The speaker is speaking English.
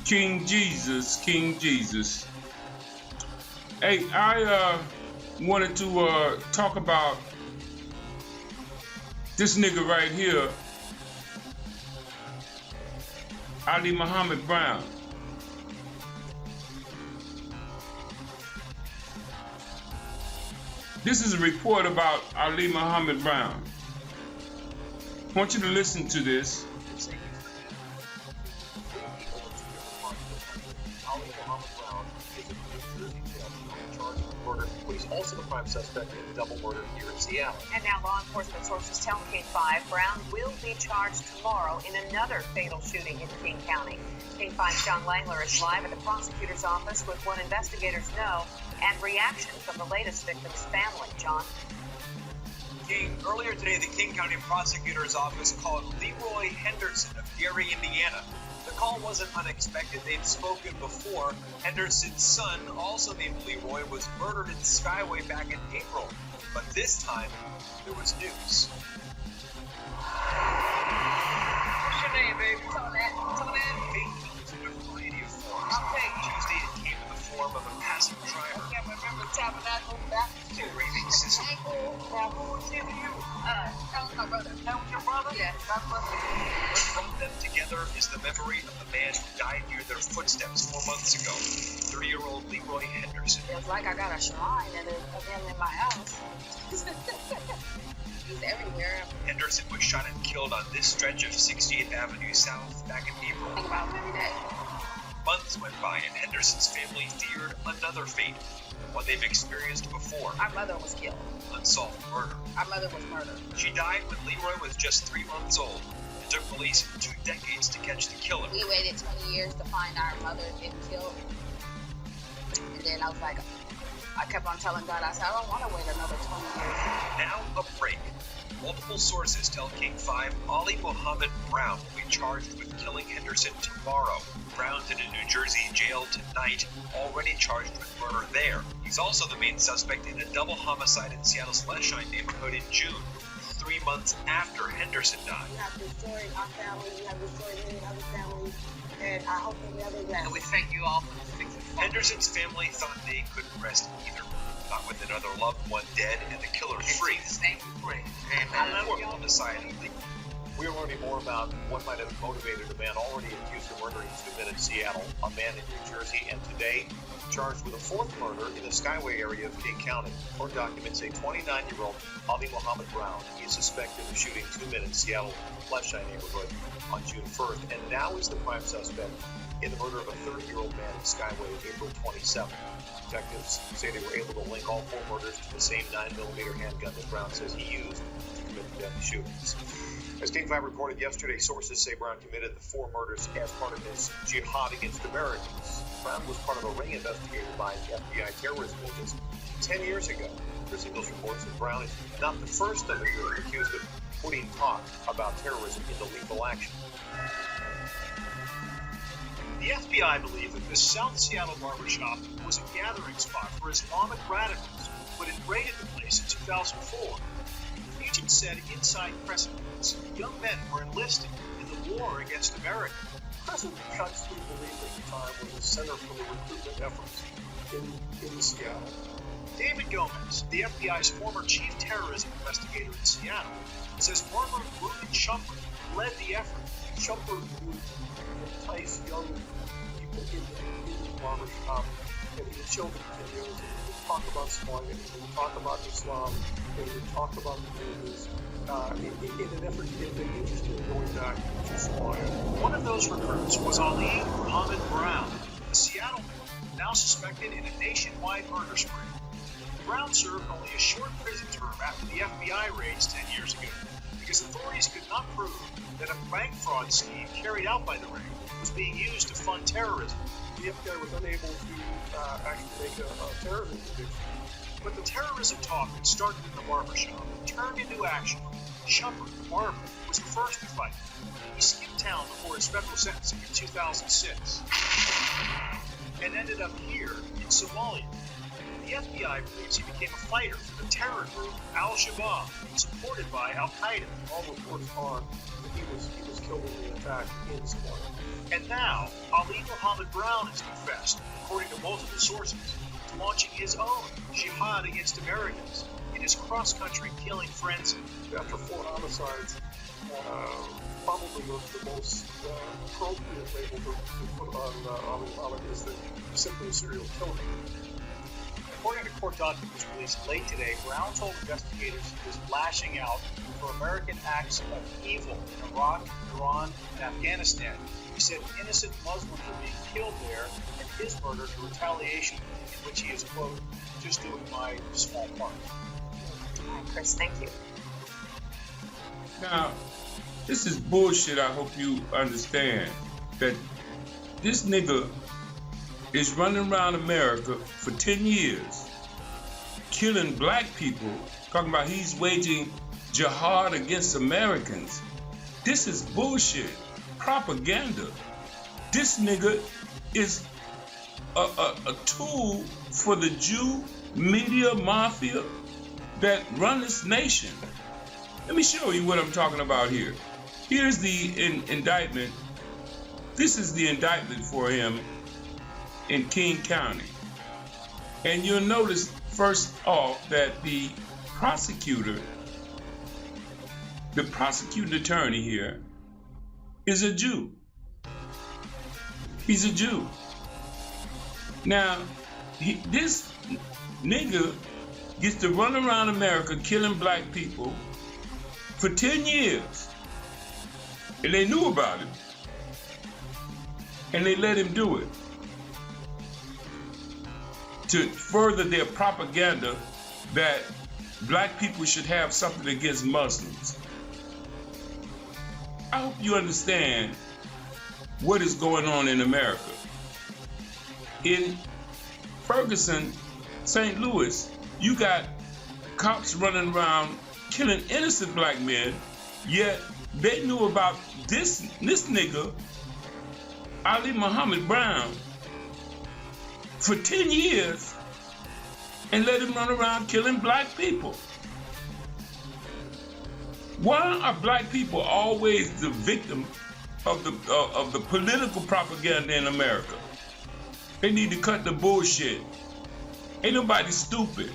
King Jesus, King Jesus. Hey, I wanted to talk about this nigga right here, Ali Muhammed Brown. This is a report about Ali Muhammed Brown. I want you to listen to this. Ali Muhammed Brown is in New Jersey jail charged with murder, but he's also the prime suspect in a double murder here in Seattle. And now law enforcement sources tell King-5 Brown will be charged tomorrow in another fatal shooting in King County. King-5's John Langler is live at the prosecutor's office with what investigators know and reaction from the latest victim's family. John? King, earlier today, the King County Prosecutor's Office called Leroy Henderson of Gary, Indiana. The call wasn't unexpected. They'd spoken before. Henderson's son, also named Leroy, was murdered in Skyway back in April. But this time, there was news. What's your name, baby? Fate comes in a variety of forms. Tuesday, it came in the form of a passing driver. I can't remember Tabernacle back A grieving sister. Now, who was here to you? That was my brother. That was your brother? Yeah, that's my brother. What brought them together is the memory of the man who died near their footsteps 4 months ago, 30-year-old Leroy Henderson. Feels like I got a shrine of him in my house. He's everywhere. Henderson was shot and killed on this stretch of 68th Avenue South back in April. Think about him every day. Months went by and Henderson's family feared another fate, one they've experienced before, Our mother was killed. unsolved murder. Our mother was murdered. She died when Leroy was just 3 months old. It took police 2 decades to catch the killer. We waited 20 years to find our mother getting killed. And then I was like, I kept on telling God, I said, I don't want to wait another 20 years. Now a break. Multiple sources tell King-5 Ali Muhammed Brown will be charged with killing Henderson tomorrow. Brown's in a New Jersey jail tonight, already charged with murder there. He's also the main suspect in a double homicide in Seattle's Leshine neighborhood in June, 3 months after Henderson died. You have destroyed our family, you have destroyed many other families, and I hope they never rest. And we thank you all for the victim. Henderson's family thought they couldn't rest either. Not with another loved one dead and the killer free. Name we pray. And the court will decide. We are learning more about what might have motivated a man already accused of murdering 2 men in Seattle, a man in New Jersey, and today charged with a 4th murder in the Skyway area of King County. Court documents say 29-year-old Ali Muhammed Brown. He is suspected of shooting 2 men in Seattle, Leshine neighborhood on June 1st, and now is the prime suspect in the murder of a 30-year-old man in Skyway April 27th. Detectives say they were able to link all 4 murders to the same 9mm handgun that Brown says he used to commit the deadly shootings. As King-5 reported yesterday, sources say Brown committed the 4 murders as part of his jihad against Americans. Brown was part of a ring investigated by the FBI terrorism agents 10 years ago. Prison News reports that Brown is not the first of the group accused of putting talk about terrorism into lethal action. The FBI believed that this South Seattle barbershop was a gathering spot for Islamic radicals who had invaded the place in 2004. Agents said inside precedents, young men were enlisted in the war against America. President Cuxley believed at the time was a center for the recruitment efforts in Seattle. David Gomez, the FBI's former chief terrorism investigator in Seattle, says former Reuben Shumpert led the effort. Shumpert would entice young people into the barbershop, and he would show them videos, and he would talk about Somalia, and he would talk about Islam, and he would talk about the Jews, in an effort to get them interested in going back to Somalia. One of those recruits was Ali Muhammed Brown, a Seattle man now suspected in a nationwide murder spree. Brown served only a short prison term after the FBI raids 10 years ago because authorities could not prove that a bank fraud scheme carried out by the ring was being used to fund terrorism. The FBI was unable to actually make a terrorism conviction. But the terrorism talk that started in the barbershop turned into action. Shumpert, the barber, was the first to fight. He skipped town before his federal sentencing in 2006 and ended up here in Somalia. The FBI believes he became a fighter for the terror group Al-Shabaab, supported by Al-Qaeda. All reports are that he was killed in the attack in Somalia. And now, Ali Muhammed Brown has confessed, according to multiple sources, to launching his own jihad against Americans in his cross-country killing frenzy. After 4 homicides, probably the most appropriate label to put on Ali Muhammad is that he's simply a serial killer. According to court documents released late today, Brown told investigators he was lashing out for American acts of evil in Iraq, Iran, and Afghanistan. He said innocent Muslims were being killed there, and his murder is a retaliation in which he is, quote, just doing my small part. All right, Chris, thank you. Now, this is bullshit. I hope you understand that this nigga is running around America for 10 years, killing black people, talking about he's waging jihad against Americans. This is bullshit. Propaganda. This nigga is a tool for the Jew media mafia that run this nation. Let me show you what I'm talking about here. Here's the indictment. This is the indictment for him in King County. And you'll notice first off that the prosecuting attorney here is a Jew. He's a Jew. Now, this nigga gets to run around America killing black people for 10 years. And they knew about it. And they let him do it to further their propaganda that black people should have something against Muslims. I hope you understand what is going on in America. In Ferguson, St. Louis, you got cops running around killing innocent black men, yet they knew about this nigga, Ali Muhammed Brown, for 10 years and let him run around killing black people. Why are black people always the victim of the political propaganda in America? They need to cut the bullshit. Ain't nobody stupid.